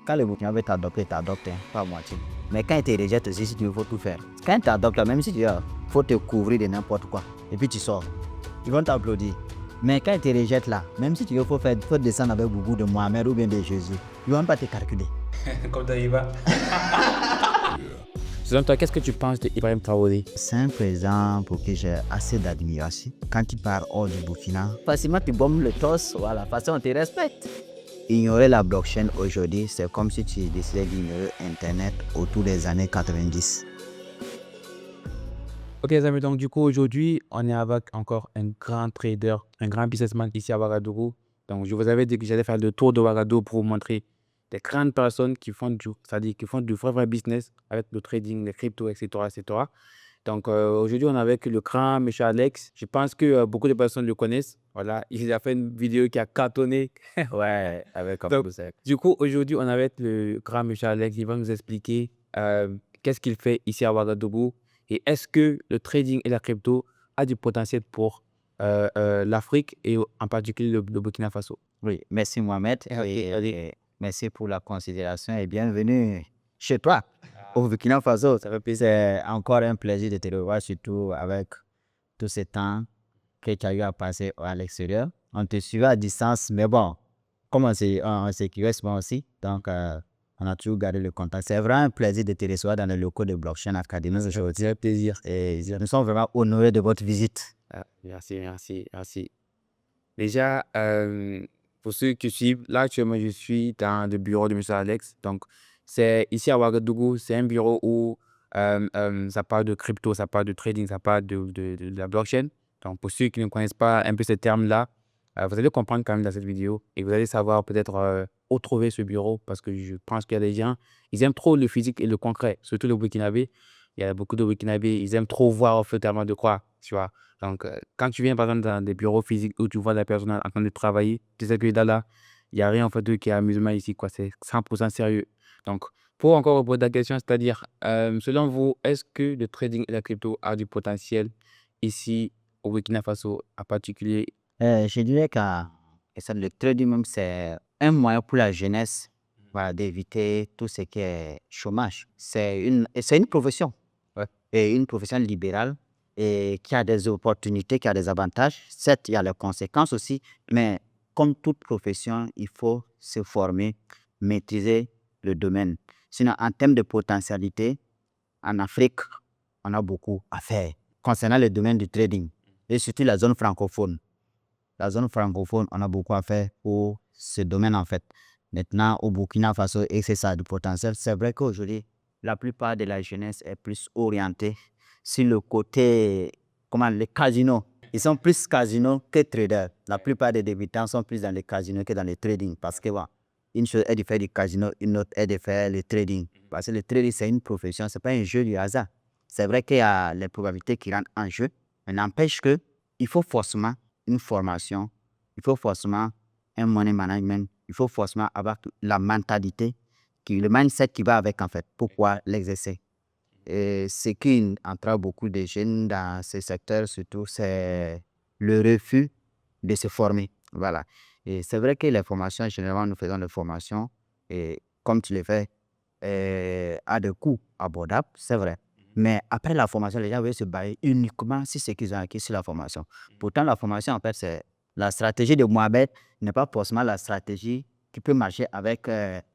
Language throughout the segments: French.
Quand le Burkina veut t'adopter, il t'adopte, pas à moitié. Mais quand il te rejette aussi, si tu veux, il faut tout faire. Quand il t'adopte, même si tu veux, il faut te couvrir de n'importe quoi. Et puis tu sors. Ils vont t'applaudir. Mais quand ils te rejettent là, même si tu veux, il faut descendre avec beaucoup de Mohamed ou bien de Jésus. Ils ne vont pas te calculer. Comme Taïba. Selon toi, qu'est-ce que tu penses de Ibrahim Traoré? C'est un président pour qui j'ai assez d'admiration. Quand il part hors du Burkina, facilement tu bombes le torse, voilà, façon on te respecte. Ignorer la blockchain aujourd'hui, c'est comme si tu décidais d'ignorer Internet autour des années 90. Ok les amis, donc du coup aujourd'hui, on est avec encore un grand trader, un grand businessman ici à Ouagadougou. Donc je vous avais dit que j'allais faire le tour de Ouagadougou pour vous montrer des grandes personnes qui font c'est-à-dire qui font du vrai business avec le trading, les cryptos, etc. etc. Donc aujourd'hui, on est avec le grand monsieur Alex. Je pense que beaucoup de personnes le connaissent. Voilà, il a fait une vidéo qui a cartonné. Ouais, avec un Donc, peu ça. du coup, aujourd'hui, on est avec le grand monsieur Alex. Il va nous expliquer qu'est-ce qu'il fait ici à Ouagadougou et est-ce que le trading et la crypto a du potentiel pour l'Afrique et en particulier le Burkina Faso. Oui, merci Mohamed Allez. et merci pour la considération et bienvenue chez toi au Burkina Faso. Ça fait plaisir. C'est encore un plaisir de te revoir, surtout avec tous ces temps que tu as eu à passer à l'extérieur. On te suivait à distance, mais bon, comme on s'écrivait souvent aussi, donc on a toujours gardé le contact. C'est vraiment un plaisir de te recevoir dans les locaux de Blockchain Academy aujourd'hui. C'est un plaisir. Et nous sommes vraiment honorés de votre visite. Ah, merci, merci, merci. Déjà, pour ceux qui suivent, là actuellement, je suis dans le bureau de M. Alex. Donc, c'est ici à Ouagadougou, c'est un bureau où ça parle de crypto, ça parle de trading, ça parle de la blockchain. Donc, pour ceux qui ne connaissent pas un peu ces termes-là, vous allez comprendre quand même dans cette vidéo et vous allez savoir peut-être où trouver ce bureau parce que je pense qu'il y a des gens, ils aiment trop le physique et le concret, surtout les Burkinabés. Il y a beaucoup de Burkinabés, ils aiment trop voir au fait tellement de quoi, tu vois. Donc, quand tu viens par exemple dans des bureaux physiques où tu vois la personne en train de travailler, tu sais que là, il n'y a rien en fait qui est amusement ici, quoi. C'est 100% sérieux. Donc, pour encore reposer la question, c'est-à-dire, selon vous, est-ce que le trading et la crypto a du potentiel ici au Burkina Faso en particulier? Je dirais que le trading même, c'est un moyen pour la jeunesse, voilà, d'éviter tout ce qui est chômage. C'est une profession, Ouais. et une profession libérale et qui a des opportunités, qui a des avantages. Certes, il y a les conséquences aussi, mais comme toute profession, il faut se former, maîtriser le domaine. Sinon, en termes de potentialité, en Afrique, on a beaucoup à faire concernant le domaine du trading et surtout la zone francophone. La zone francophone, on a beaucoup à faire pour ce domaine en fait. Maintenant, au Burkina Faso, et c'est ça du potentiel, c'est vrai qu'aujourd'hui, la plupart de la jeunesse est plus orientée sur le côté, comment, les casinos. Ils sont plus casinos que traders. La plupart des débutants sont plus dans les casinos que dans le trading parce que, bon, une chose est de faire du casino, une autre est de faire le trading. Parce que le trading, c'est une profession, ce n'est pas un jeu du hasard. C'est vrai qu'il y a les probabilités qui rentrent en jeu, mais n'empêche que il faut forcément une formation, il faut forcément un money management, il faut forcément avoir la mentalité, le mindset qui va avec en fait, pourquoi l'exercer. Et ce qui entraîne beaucoup de jeunes dans ce secteur, surtout, c'est le refus de se former. Voilà. Et c'est vrai que les formations, généralement, nous faisons des formations, et comme tu le fais, à des coûts abordables, c'est vrai. Mais après la formation, les gens veulent se baser uniquement sur ce qu'ils ont acquis sur la formation. Pourtant, la formation, en fait, c'est la stratégie de Mohamed n'est pas forcément la stratégie qui peut marcher avec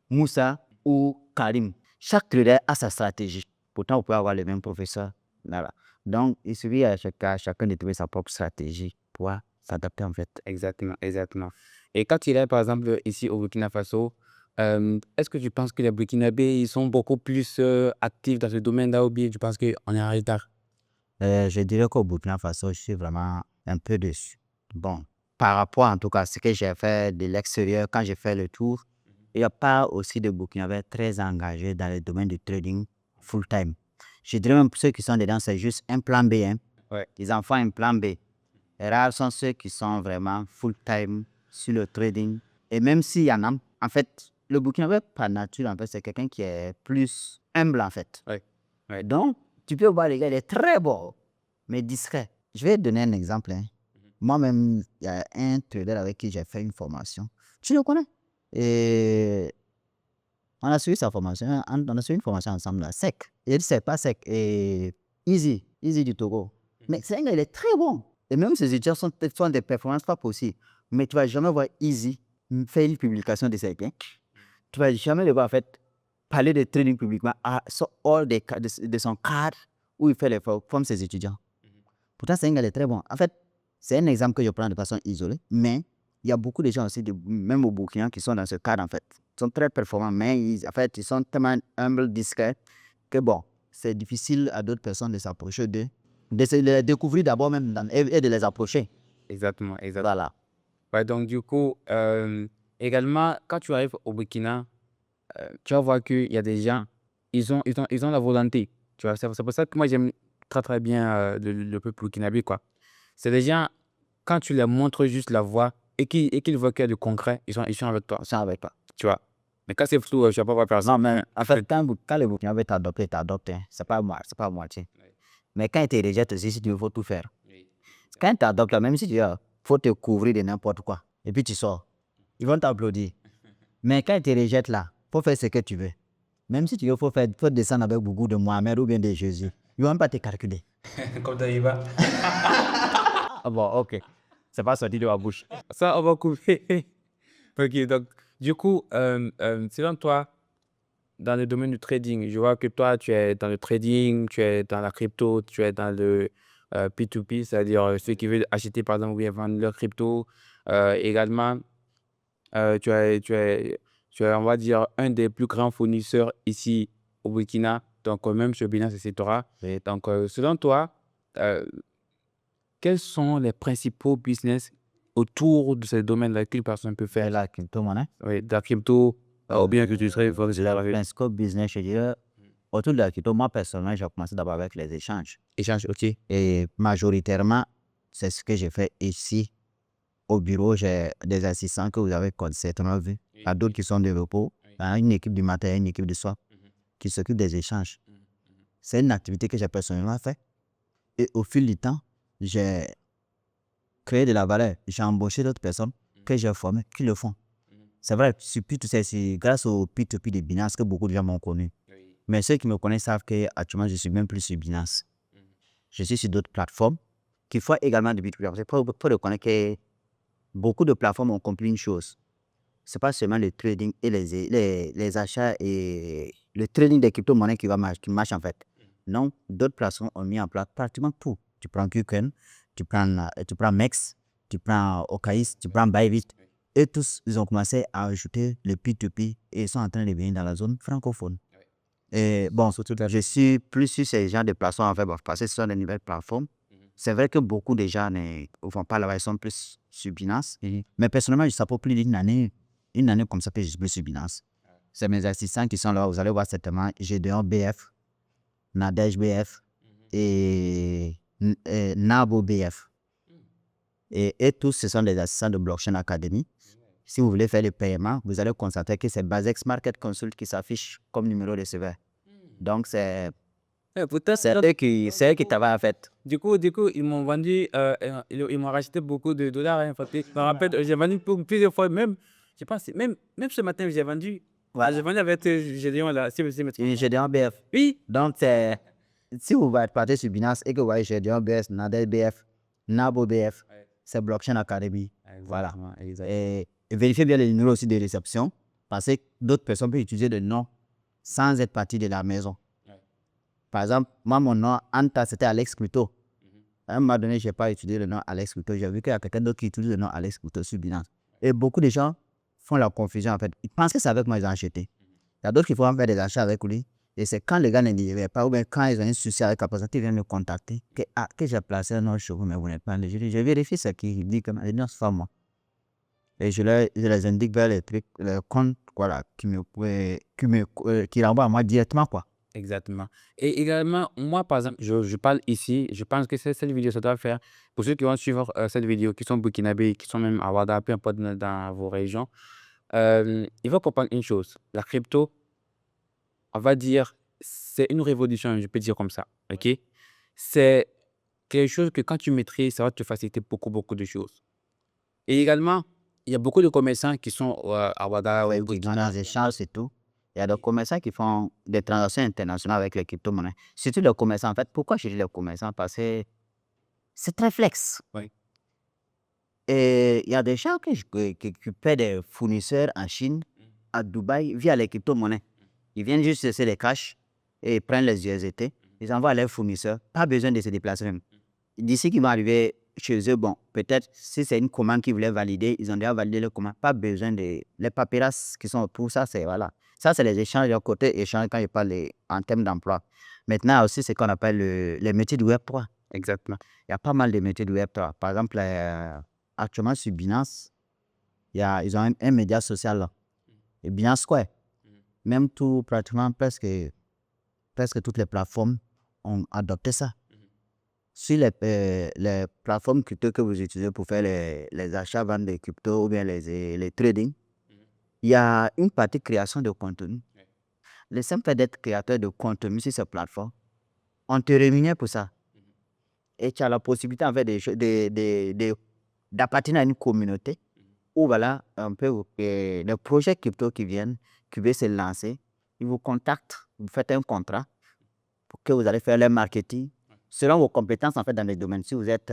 Moussa ou Karim. Chaque trader a sa stratégie. Pourtant, vous pouvez avoir le même professeur. Voilà. Donc, il suffit à chacun de trouver sa propre stratégie pour s'adapter, en fait. Exactement, exactement. Et quand il est, par exemple, ici au Burkina Faso, est-ce que tu penses que les Burkinabés, ils sont beaucoup plus actifs dans ce domaine-là ou bien tu penses qu'on est en retard? Je dirais qu'au Burkina Faso, je suis vraiment un peu déçu. Bon, par rapport en tout cas à ce que j'ai fait de l'extérieur, quand j'ai fait le tour, il n'y a pas aussi de Burkinabés très engagés dans le domaine du trading full-time. Je dirais même pour ceux qui sont dedans, c'est juste un plan B. Hein. Ouais. Les enfants, un plan B. Rares sont ceux qui sont vraiment full-time sur le trading. Et même s'il y en a, en fait, le Burkinabé, par nature, en fait, c'est quelqu'un qui est plus humble, en fait. Ouais. Ouais. Donc, tu peux voir, le gars, il est très bon, mais discret. Je vais te donner un exemple. Hein. Moi-même, il y a un trader avec qui j'ai fait une formation. Tu le connais? Et On a suivi sa formation, on a suivi une formation ensemble là, sec. Il dit c'est pas sec. Et Easy du Togo. Mais c'est un gars, il est très bon. Et même ses étudiants font des performances pas possibles. Mais tu vas jamais voir Easy faire une publication de ses gains. Tu vas jamais le voir en fait parler de trading publiquement hors de son cadre où il fait les formes ses étudiants. Pourtant, c'est un gars, il est très bon. En fait, c'est un exemple que je prends de façon isolée, mais il y a beaucoup de gens aussi, même au Burkina, qui sont dans ce cadre en fait. Ils sont très performants, mais ils sont tellement humbles, discrets, que bon, c'est difficile à d'autres personnes de s'approcher d'eux, de se les découvrir d'abord même et de les approcher. Exactement. Voilà. Ouais, donc du coup, également, quand tu arrives au Burkina, tu vas voir qu'il y a des gens, ils ont la volonté. Tu vois, c'est pour ça que moi, j'aime très, très bien le peuple burkinabé, quoi. C'est des gens, quand tu leur montres juste la voie et qu'ils voient qu'il y a du concret, ils sont avec toi, Ils sont avec toi. tu vois. Mais quand c'est flou, je ne sais pas voir personne. Non, mais en fait, quand le Burkina veut t'adopter, il t'adopte. Hein. C'est pas à moitié. Oui. Mais quand il te rejette aussi, si tu veux, il faut tout faire. Oui. Quand il t'adopte, même si tu veux, il faut te couvrir de n'importe quoi. Et puis tu sors. Ils vont t'applaudir. Mais quand ils te rejettent là, il faut faire ce que tu veux. Même si tu veux, il faut descendre avec beaucoup de Mohamed ou bien de Jésus. Ils ne vont même pas te calculer. Comme ça, il va. Ah bon, ok. C'est pas sorti de ma bouche. Ça, on va couper. Ok, donc, du coup, selon toi, dans le domaine du trading, je vois que toi, tu es dans le trading, tu es dans la crypto, tu es dans le P2P, c'est-à-dire ceux qui veulent acheter, par exemple, ou bien vendre leur crypto. Également, tu es, on va dire, un des plus grands fournisseurs ici au Burkina, donc même sur Binance, etc. Oui. Donc, selon toi, euh, quels sont les principaux business autour de ce domaine-là qu'une personne peut C'est faire? la crypto-monnaie. Oui, de la crypto, ou bien que tu serais Le principal business, je dirais, autour de la crypto, moi personnellement, j'ai commencé d'abord avec les échanges. échange, ok. Et majoritairement, c'est ce que j'ai fait ici au bureau. J'ai des assistants que vous avez certainement vu. Il y a d'autres qui sont de repos. Il y a une équipe du matin, une équipe du soir qui s'occupe des échanges. C'est une activité que j'ai personnellement fait. Et au fil du temps, j'ai créé de la valeur. J'ai embauché d'autres personnes que j'ai formées qui le font. C'est vrai, c'est grâce au P2P de Binance que beaucoup de gens m'ont connu. Mais ceux qui me connaissent savent qu'actuellement, je ne suis même plus sur Binance. Je suis sur d'autres plateformes qui font également du B2B. Il faut reconnaître que beaucoup de plateformes ont compris une chose. Ce n'est pas seulement le trading et les achats et le trading des crypto-monnaies qui marche en fait. Non, d'autres plateformes ont mis en place pratiquement tout. Tu prends Qcoin, tu prends MEX, tu prends Okaïs, tu prends Bybit. Et tous, ils ont commencé à ajouter le P2P et ils sont en train de venir dans la zone francophone. Et bon, je suis plus sur ces genres de plateformes en fait, parce que ce sont des nouvelles plateformes. C'est vrai que beaucoup de gens ne vont pas là-bas, ils sont plus sur Binance. Mais personnellement, ça fait plus d'une année comme ça que je suis plus sur Binance. C'est mes assistants qui sont là, vous allez voir certainement, Gédéon BF, Nadège BF et Nabo BF. Et tous, ce sont des assistants de Blockchain Academy. Si vous voulez faire le paiement, vous allez constater que c'est Basex Market Consult qui s'affiche comme numéro de serveur. Donc, c'est eux qui travaillent en fait. Du coup, ils m'ont vendu, ils m'ont racheté beaucoup de dollars. Hein, parce que je me rappelle, j'ai vendu plusieurs fois, même, je pense, même ce matin, j'ai vendu. Voilà. J'ai vendu avec Gédéon là. Gédéon BF. Oui. Donc, si vous partez sur Binance et que vous voyez Gédéon BF, Nadel BF, Nabo BF, c'est Blockchain Academy. Voilà. Et vérifiez bien les numéros aussi de réception, parce que d'autres personnes peuvent utiliser le nom sans être partie de la maison. Par exemple, moi, mon nom, Anta, c'était Alex Crypto. À un moment donné, je n'ai pas utilisé le nom Alex Crypto. J'ai vu qu'il y a quelqu'un d'autre qui utilise le nom Alex Crypto sur Binance. Et beaucoup de gens font la confusion en fait. Ils pensent que c'est avec moi qu'ils ont acheté. Il y a d'autres qui vont faire des achats avec lui. Et c'est quand les gars ne livraient pas, ou bien quand ils ont un souci avec la personne, ils viennent me contacter, que j'ai placé un nom chez vous, mais vous n'êtes pas. Je dis, je vérifie ce qu'il dit, comme non, c'est pas moi. Et je les indique vers les trucs, les comptes, voilà, qui renvoient à moi directement, quoi. Exactement. Et également, moi, par exemple, je parle ici, je pense que cette vidéo, ça doit faire, pour ceux qui vont suivre cette vidéo, qui sont burkinabés, qui sont même à Ouaga, peu importe dans vos régions, il faut comprendre une chose. La crypto, on va dire, c'est une révolution, je peux dire comme ça. OK? C'est quelque chose que quand tu maîtrises, ça va te faciliter beaucoup, beaucoup de choses. Et également, il y a beaucoup de commerçants qui sont à Ouaga, au Dans Burkina. les échanges et tout. Il y a des commerçants qui font des transactions internationales avec les crypto-monnaies. Surtout les commerçants. En fait, pourquoi je dis les commerçants? Parce que c'est très flex. Oui. Et il y a des gens qui paient des fournisseurs en Chine, à Dubaï, via les crypto-monnaies. Ils viennent juste laisser les cash et ils prennent les USDT. Ils envoient à leurs fournisseurs. Pas besoin de se déplacer même. D'ici qu'ils vont arriver chez eux, bon, peut-être si c'est une commande qu'ils voulaient valider, ils ont déjà validé leur commande. Pas besoin de... Les paperasses qui sont autour, ça, c'est... Voilà. Ça, c'est les échanges de leur côté, échanges quand je parle en termes d'emploi. Maintenant, aussi, c'est ce qu'on appelle les métiers du Web3. Exactement. Il y a pas mal de métiers du Web3. Par exemple, actuellement, sur Binance, ils ont un média social là. Et Binance Square. Même tout, pratiquement, presque toutes les plateformes ont adopté ça. Sur les plateformes crypto que vous utilisez pour faire les achats, ventes de crypto ou bien les trading, il y a une partie création de contenu. Le simple fait d'être créateur de contenu sur ces plateformes, on te rémunère pour ça. Et tu as la possibilité en fait d'appartenir à une communauté où voilà, un peu les projets crypto qui viennent, qui veulent se lancer, ils vous contactent, vous faites un contrat pour que vous allez faire leur marketing selon vos compétences en fait dans les domaines. Si vous êtes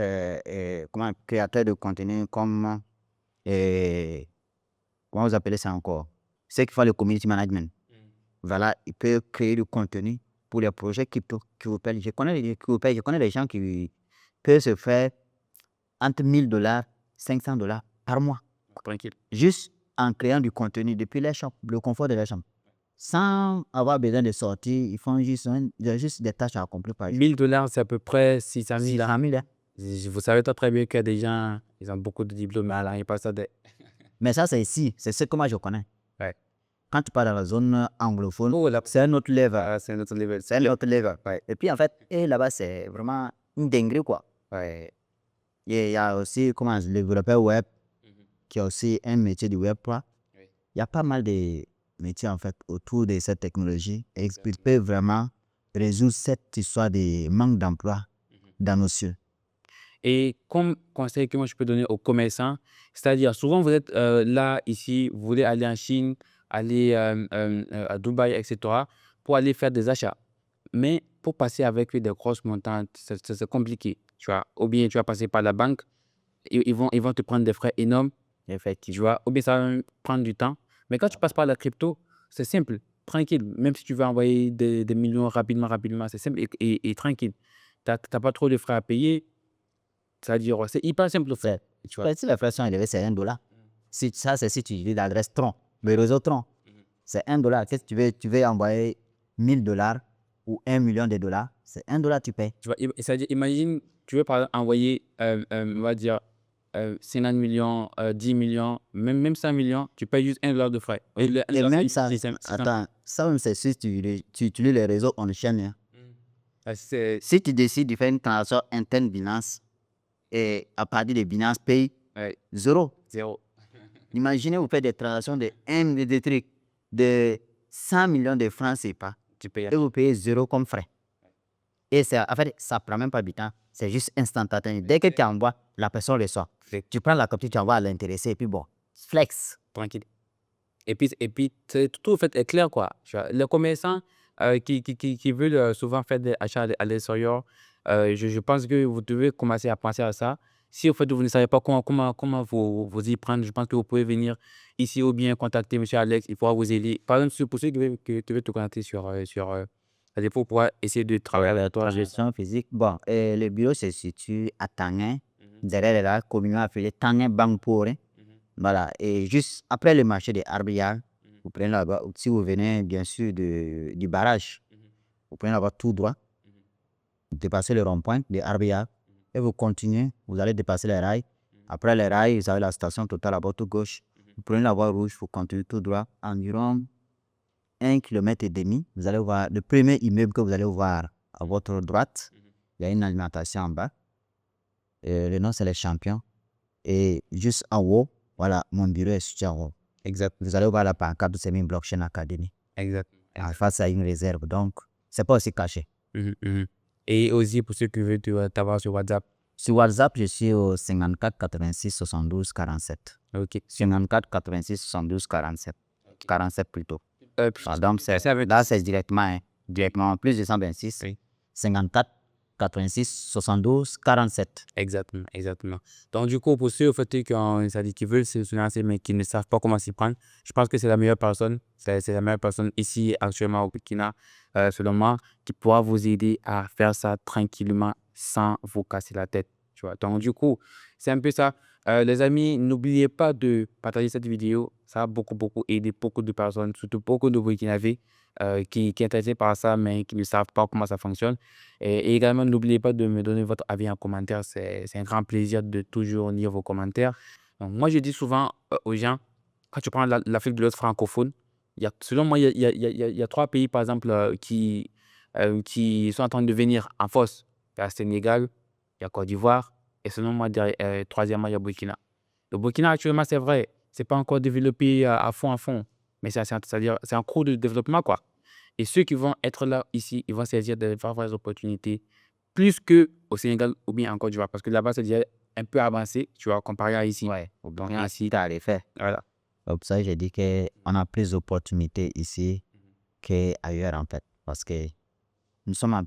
créateur de contenu comme comment vous appelez ça encore? Ceux qui font le community management. Voilà, ils peuvent créer du contenu pour les projets crypto qui vous payent. Je connais des gens qui peuvent se faire entre $1000, $500 par mois. Tranquille. Juste en créant du contenu depuis leur chambre, le confort de leur chambre. Sans avoir besoin de sortir, ils font juste des tâches à accomplir par jour. $1000, c'est à peu près 600 000. 600 000, hein. Vous savez très bien qu'il y a des gens, ils ont beaucoup de diplômes, mais alors, ils passent à des... Mais ça, c'est ici. C'est ce que moi, je connais. Ouais. Quand tu pars dans la zone anglophone, Oh, là, c'est un autre level. c'est un autre level. C'est un autre level. Ouais. Et puis, en fait, là-bas, c'est vraiment une dinguerie, quoi. Ouais. Et il y a aussi, le développeur web, qui a aussi un métier du web, quoi. Oui. Il y a pas mal de métiers, en fait, autour de cette technologie. Et ils peuvent vraiment résoudre cette histoire de manque d'emploi dans nos cieux. Et comme conseil que moi je peux donner aux commerçants, c'est-à-dire souvent vous êtes là, ici, vous voulez aller en Chine, aller à Dubaï, etc., pour aller faire des achats. Mais pour passer avec des grosses montantes, c'est compliqué, tu vois. Ou bien tu vas passer par la banque, ils vont te prendre des frais énormes, tu Effectivement. vois. Ou bien ça va même prendre du temps. Mais quand tu passes par la crypto, c'est simple, tranquille. Même si tu veux envoyer des millions rapidement, c'est simple et tranquille. Tu n'as pas trop de frais à payer. C'est-à-dire, c'est hyper simple, C'est, tu vois. si la fraction élevée, c'est $1. Ça, c'est si tu utilises l'adresse Tron, le réseau Tron. C'est $1. Qu'est-ce que tu veux envoyer $1000 ou 1 million de dollars, c'est $1 tu payes. Tu vois, c'est-à-dire, imagine, tu veux par exemple envoyer, on va dire, 50 millions, 10 millions, même 100 millions, tu payes juste $1 de frais. Et le Et $1, même ça, c'est simple. attends, ça même c'est si tu utilises les réseaux on-chain. Hein. C'est Si tu décides de faire une transaction interne Binance et à partir de Binance paye ouais, 0. zéro. Imaginez vous faites des transactions de trucs de 100 millions de francs CFA Tu payes. et vous payez 0 comme frais. Et en fait, ça ne prend même pas du temps. C'est juste instantané. Dès que tu envoies, la personne reçoit. Tu prends la copie, tu envoies à l'intéressé et puis bon, flex. Tranquille. Et puis tout en fait est clair, quoi. Tu vois. Les commerçants qui veulent souvent faire des achats à l'extérieur, je pense que vous devez commencer à penser à ça. Si au fait vous ne savez pas comment vous y prendre, je pense que vous pouvez venir ici ou bien contacter M. Alex, il pourra vous aider. Par exemple, pour ceux qui veulent te contacter c'est-à-dire pour pouvoir essayer de travailler avec toi. Gestion physique. Bon, le bureau se situe à Tanguin, derrière la commune appelée Tanguin Bangpore. Voilà, et juste après le marché des Arbillac, vous prenez là-bas, si vous venez bien sûr du barrage, vous prenez là-bas tout droit, vous dépassez le rond-point de Arbillac et vous continuez, vous allez dépasser les rails. Après les rails, vous avez la station Total à votre gauche. Vous prenez la voie rouge, vous continuez tout droit, environ 1,5 km, vous allez voir le premier immeuble que vous allez voir à votre droite. Il y a une alimentation en bas. Le nom, c'est les Champions. Et juste en haut, voilà, mon bureau est situé en haut. Exact. Vous allez voir la pancarte de Semi Blockchain Academy. Exact. En face, à une réserve. Donc, c'est pas aussi caché. Et aussi pour ceux qui veulent t'avoir sur WhatsApp. Sur WhatsApp, je suis au 54 86 72 47. Ok. 54 86 72 47. 47 plutôt. Donc, là, c'est directement plus 226, Oui. 54, 86, 72, 47. Exactement, exactement. Donc, du coup, pour ceux au fait, qui veulent se lancer, mais qui ne savent pas comment s'y prendre, je pense que c'est la meilleure personne. C'est la meilleure personne ici, actuellement, au Burkina, selon moi, qui pourra vous aider à faire ça tranquillement sans vous casser la tête. Tu vois? Donc, du coup, c'est un peu ça. Les amis, n'oubliez pas de partager cette vidéo. Ça a beaucoup, beaucoup aidé beaucoup de personnes, surtout beaucoup de Burkinabés qui sont intéressés par ça, mais qui ne savent pas comment ça fonctionne. Et également, n'oubliez pas de me donner votre avis en commentaire. C'est un grand plaisir de toujours lire vos commentaires. Donc, moi, je dis souvent aux gens, quand tu prends l'Afrique de l'Ouest francophone, selon moi, il y a trois pays, par exemple, qui sont en train de venir en force. Il y a le Sénégal, il y a Côte d'Ivoire, et selon moi, troisièmement, il y a Burkina. Le Burkina, actuellement, c'est vrai, c'est pas encore développé à fond, mais c'est-à-dire, c'est en cours de développement, quoi. Et ceux qui vont être là, ici, ils vont saisir des vraies opportunités plus qu'au Sénégal ou bien en Côte d'Ivoire. Parce que là-bas, c'est déjà un peu avancé, tu vois, comparé à ici. Ouais, au Donc, Burkina, ici, tu as les faits. voilà. Pour ça, j'ai dit qu'on a plus d'opportunités ici qu'ailleurs, en fait. Parce que nous sommes en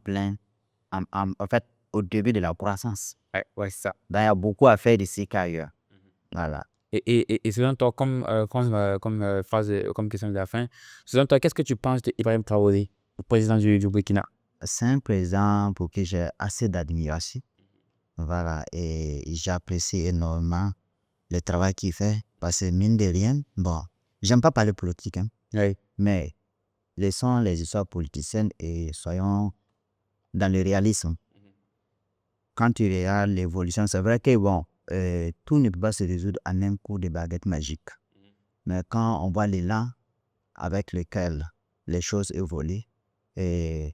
fait, au début de la croissance. Ouais, c'est ça. Donc, il y a beaucoup à faire ici qu'ailleurs. Voilà. Et selon toi, comme question de la fin, selon toi, qu'est-ce que tu penses d'Ibrahim Traoré, le président du Burkina? C'est un président pour qui j'ai assez d'admiration. Voilà. Et j'apprécie énormément le travail qu'il fait. Parce que mine de rien, bon, j'aime pas parler politique, hein, Oui. mais laissons les histoires politiciennes et soyons dans le réalisme. Quand tu regardes l'évolution, c'est vrai que bon, tout ne peut pas se résoudre en un coup de baguette magique. Mais quand on voit l'élan avec lequel les choses évoluent, et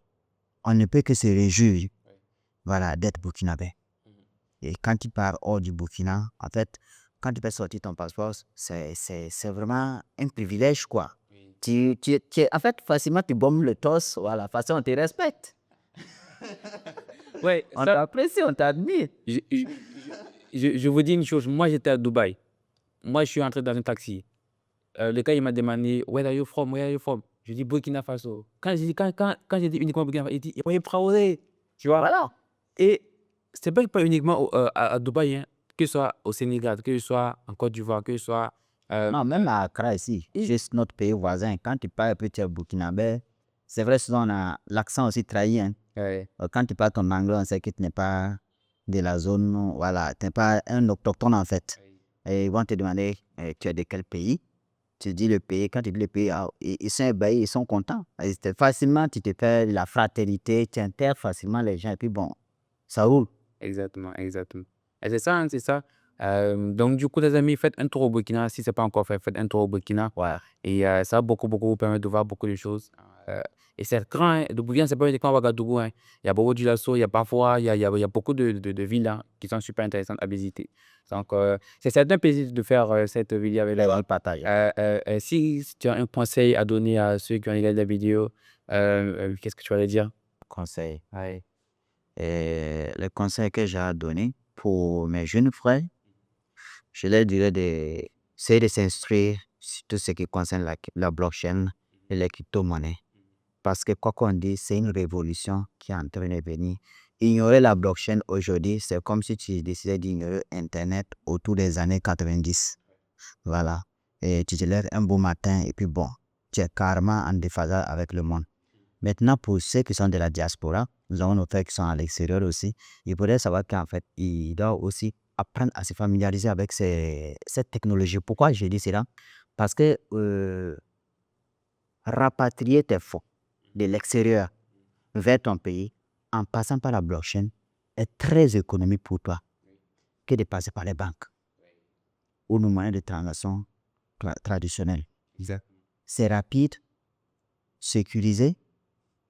on ne peut que se réjouir, voilà, d'être burkinabé. Et quand tu pars hors du Burkina, en fait, quand tu fais sortir ton passeport, c'est vraiment un privilège, quoi. En fait, facilement, tu bombes le torse, voilà, facilement, on te respecte. Ouais, On ça, t'apprécie, on t'admire. je vous dis une chose. Moi, j'étais à Dubaï. Moi, je suis entré dans un taxi. Le gars, il m'a demandé, Where are you from? Where are you from? Je dis Burkina Faso. Quand j'ai dit uniquement Burkina Faso, il dit Ibrahim Traoré. Tu vois? Voilà. Et c'est pas uniquement à Dubaï, hein, que ce soit au Sénégal, que ce soit en Côte d'Ivoire, que ce soit. Non, même à Accra ici, juste notre pays voisin, quand tu parles peut-être burkinabé, c'est vrai, souvent on a l'accent aussi trahi, hein. Quand tu parles ton anglais, on sait que tu n'es pas de la zone, voilà, tu n'es pas un autochtone en fait. Et ils vont te demander, tu es de quel pays? Tu dis le pays, quand tu dis le pays, ils sont ébahis, ils sont contents. Et facilement, tu te fais la fraternité, tu intègres facilement les gens, et puis bon, ça roule. Exactement, exactement. Et c'est ça, hein, c'est ça. Donc, du coup, les amis, faites un tour au Burkina. Si ce n'est pas encore fait, faites un tour au Burkina. Ouais. Et ça va beaucoup, beaucoup vous permettre de voir beaucoup de choses. Et c'est grand, hein. Le Burkina, ce n'est pas uniquement Ouagadougou, hein. Il y a beaucoup du Lasso, il y a Parfois, il y a beaucoup de villes hein, qui sont super intéressantes à visiter. Donc, c'est un plaisir de faire cette vidéo avec On vous. le partage. Si tu as un conseil à donner à ceux qui ont regardé la vidéo, qu'est-ce que tu vas leur dire? Conseil. Ouais. Et le conseil que j'ai à donner pour mes jeunes frères, je leur dirais d'essayer de s'instruire sur tout ce qui concerne la blockchain et les crypto-monnaies. Parce que quoi qu'on dise, c'est une révolution qui est en train de venir. Ignorer la blockchain aujourd'hui, c'est comme si tu décidais d'ignorer Internet autour des années 90. Voilà. Et tu te lèves un beau matin et puis bon, tu es carrément en déphasage avec le monde. Maintenant, pour ceux qui sont de la diaspora, nous avons nos frères qui sont à l'extérieur aussi. Il faudrait savoir qu'en fait, ils doivent aussi apprendre à se familiariser avec cette technologie. Pourquoi je dis cela? Parce que rapatrier tes fonds de l'extérieur vers ton pays en passant par la blockchain est très économique pour toi que de passer par les banques ou nos moyens de transaction traditionnels. Exact. C'est rapide, sécurisé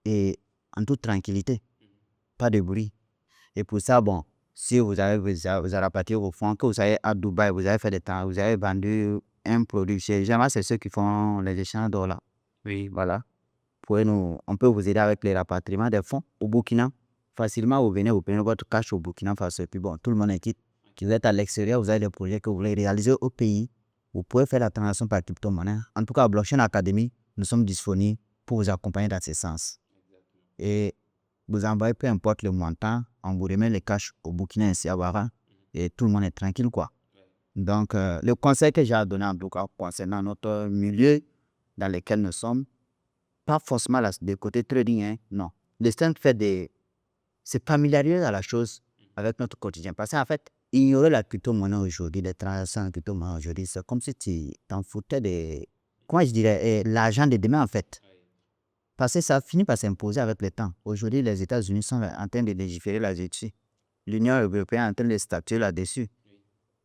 et en toute tranquillité. Pas de bruit. Et pour ça, bon, si vous avez rapatrié vos fonds, que vous avez à Dubaï, vous avez fait des temps, vous avez vendu un produit. Généralement, c'est ceux qui font les échanges d'or là. Oui. Voilà. On peut vous aider avec les rapatriements des fonds au Burkina. Facilement, vous venez, vous prenez votre cash au Burkina Faso. Et puis bon, tout le monde est quitte. Vous êtes à l'extérieur, vous avez des projets que vous voulez réaliser au pays. Vous pouvez faire la transaction par crypto-monnaie. En tout cas, Blockchain Academy nous sommes disponibles pour vous accompagner dans ce sens. Et vous envoyez peu importe le montant, on vous remet les cash au Burkina et à Ouara et tout le monde est tranquille, quoi. Donc, le conseil que j'ai à donner en tout cas concernant notre milieu dans lequel nous sommes, pas forcément le côté trading, hein, non. Le stand fait c'est familiariser à la chose avec notre quotidien. Parce qu'en fait, ignorer la crypto-monnaie aujourd'hui, les transactions en crypto-monnaie aujourd'hui, c'est comme si tu t'en foutais de, comment je dirais, l'argent de demain en fait. Parce que ça finit par s'imposer avec le temps. Aujourd'hui, les États-Unis sont en train de légiférer là-dessus. L'Union européenne est en train de statuer là-dessus.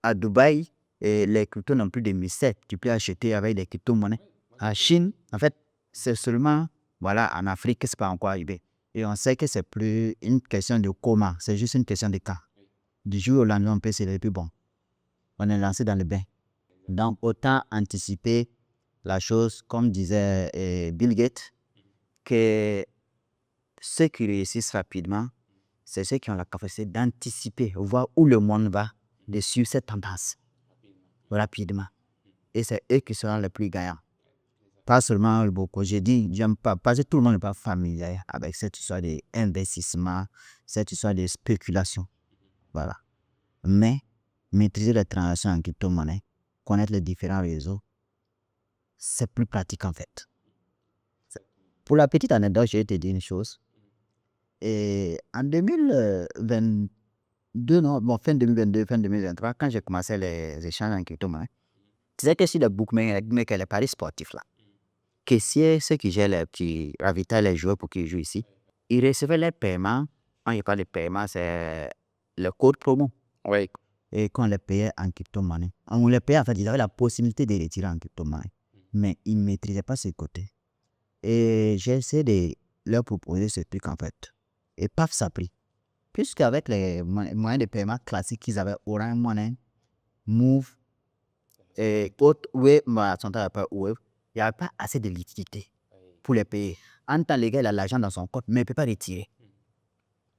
À Dubaï, les cryptos n'ont plus de mystère. Tu peux acheter avec des crypto-monnaies. En Chine, en fait, c'est seulement, voilà, en Afrique que ce n'est pas encore arrivé. Et on sait que c'est plus une question de comment, c'est juste une question de cas. Du jour au lendemain, on peut se lever plus bon. On est lancé dans le bain. Donc, autant anticiper la chose, comme disait Bill Gates, que ceux qui réussissent rapidement, c'est ceux qui ont la capacité d'anticiper, voir où le monde va, de suivre cette tendance rapidement. Et c'est eux qui seront les plus gagnants. Pas seulement beaucoup. J'ai dit, j'aime pas, parce que tout le monde n'est pas familier avec cette histoire d'investissement, cette histoire de spéculation. Voilà. Mais maîtriser les transactions en crypto-monnaie, connaître les différents réseaux, c'est plus pratique en fait. Pour la petite anecdote, je vais te dire une chose. Et en 2022, non, bon, fin 2022, fin 2023, quand j'ai commencé les échanges en crypto-monnaie, tu sais que si le bookmaker, les paris sportifs là, caissiers, ceux qui gèrent qui ravitaillent les joueurs pour qu'ils jouent ici, ils recevaient les paiements. Quand il parle de paiement, c'est le code promo. Oui. Et quand on les payait en crypto-monnaie, on les payait, en fait, ils avaient la possibilité de retirer en crypto-monnaie. Mais ils ne maîtrisaient pas ce côté. Et j'ai essayé de leur proposer ce truc, en fait. Et paf, ça a pris. Puisqu'avec les moyens de paiement classiques qu'ils avaient, Orange Money, Move, et autres, Wave, il n'y avait pas assez de liquidité pour les payer. En temps, le gars, il a l'argent dans son compte, mais il ne peut pas retirer.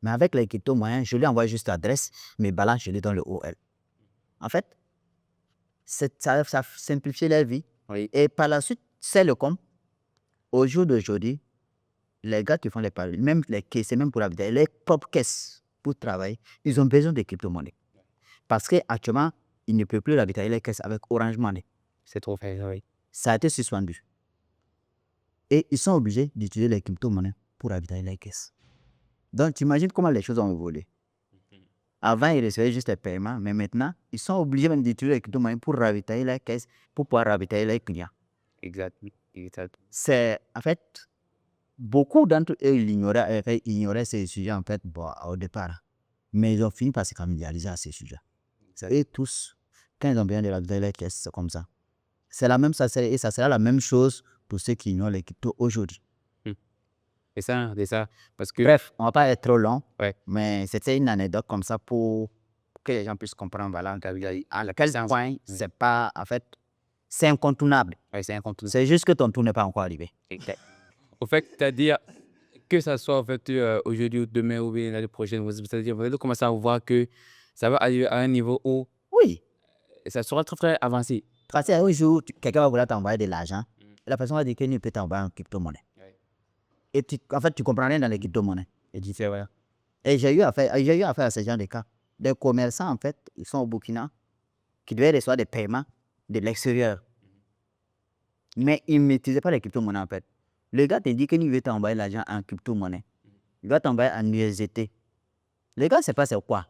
Mais avec les crypto-moyens, je lui envoie juste l'adresse, mes balances, je lui donne le OL. En fait, ça simplifie leur vie. Oui. Et par la suite, c'est le com. Au jour d'aujourd'hui, les gars qui font les paris, même les caisses, même pour habiter, les propres caisses pour travailler, ils ont besoin de crypto-monnaies. Parce qu'actuellement, ils ne peuvent plus ravitailler les caisses avec Orange Money. C'est trop fait, oui. Ça a été suspendu. Et ils sont obligés d'utiliser les crypto-monnaies pour ravitailler les caisses. Donc, tu imagines comment les choses ont évolué. Avant, ils recevaient juste les paiements, mais maintenant, ils sont obligés même d'utiliser les crypto-monnaies pour ravitailler les caisses, pour pouvoir ravitailler les clients. Exactement. C'est, en fait, beaucoup d'entre eux ignoraient ces sujets, en fait, au départ. Mais ils ont fini par se familiariser à ces sujets. Et tous, quand ils ont besoin de ravitailler les caisses, c'est comme ça. C'est la même, ça sera la même chose pour ceux qui ignorent les cryptos aujourd'hui. C'est ça. Parce que, Bref, on ne va pas être trop long, ouais. mais c'était une anecdote comme ça pour que les gens puissent comprendre, voilà, à quel point c'est pas, en fait, c'est incontournable. Ouais, c'est incontournable. C'est juste que ton tour n'est pas encore arrivé. Au fait, c'est-à-dire que ça soit en fait, aujourd'hui ou demain ou bien l'année prochaine, c'est-à-dire vous allez commencer à voir que ça va arriver à un niveau où Oui, ça sera très, très avancé. parce qu'un jour, quelqu'un va vouloir t'envoyer de l'argent, et la personne va dire qu'il ne peut t'envoyer en crypto-monnaie. Ouais. Et en fait, tu comprends rien dans les crypto-monnaies. Et dit, c'est vrai. Et j'ai eu affaire à ce genre de cas. Des commerçants, en fait, ils sont au Burkina, qui devaient recevoir des paiements de l'extérieur. Mais ils ne maîtrisaient pas les crypto-monnaies, en fait. Le gars te dit qu'il veut t'envoyer l'argent en crypto-monnaie. Il va t'envoyer en USDT. Le gars ne sait pas c'est quoi.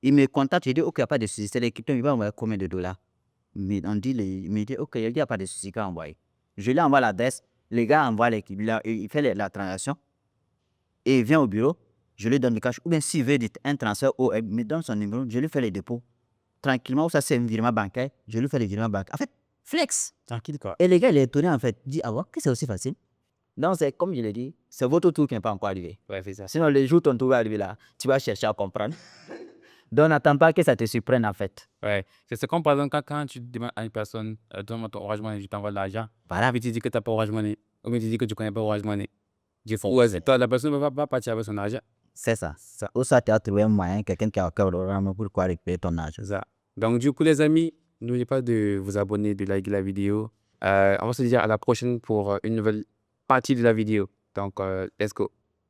Il me contacte, je dis, OK, il n'y a pas de souci. C'est les cryptos, il va envoyer combien de dollars? Mais il me dit, OK, il n'y a pas de souci, il va envoyer. Je lui envoie l'adresse. Le gars envoie il fait la transaction. Et il vient au bureau. Je lui donne le cash. Ou bien s'il veut un transfert, il me donne son numéro. Je lui fais les dépôts. Tranquillement, ou ça c'est un virement bancaire. Je lui fais les virements bancaires. En fait, flex. Tranquille, quoi. Et le gars, il est étonné, en fait. Il dit, ah ouais, que c'est aussi facile. Donc, c'est comme je l'ai dit, c'est votre tour qui n'est pas encore arrivé. Ouais, c'est ça. Sinon, le jour où ton tour va arriver là, tu vas chercher à comprendre. Donc, n'attends pas que ça te surprenne, en fait. Ouais. C'est comme par exemple quand tu demandes à une personne, donne-moi ton Orange Money, je t'envoie de l'argent. Voilà. Puis tu dis que tu n'as pas Orange Money. Ou bien tu dis que tu ne connais pas Orange Money. Ouais, toi, la personne ne va pas partir avec son argent. C'est ça. Ou ça, tu as trouvé un moyen, quelqu'un qui a encore le pour pouvoir récupérer ton argent. C'est ça. Donc, du coup, les amis, n'oubliez pas de vous abonner, de liker la vidéo. On va se dire à la prochaine pour une nouvelle partie de la vidéo. Donc, let's go.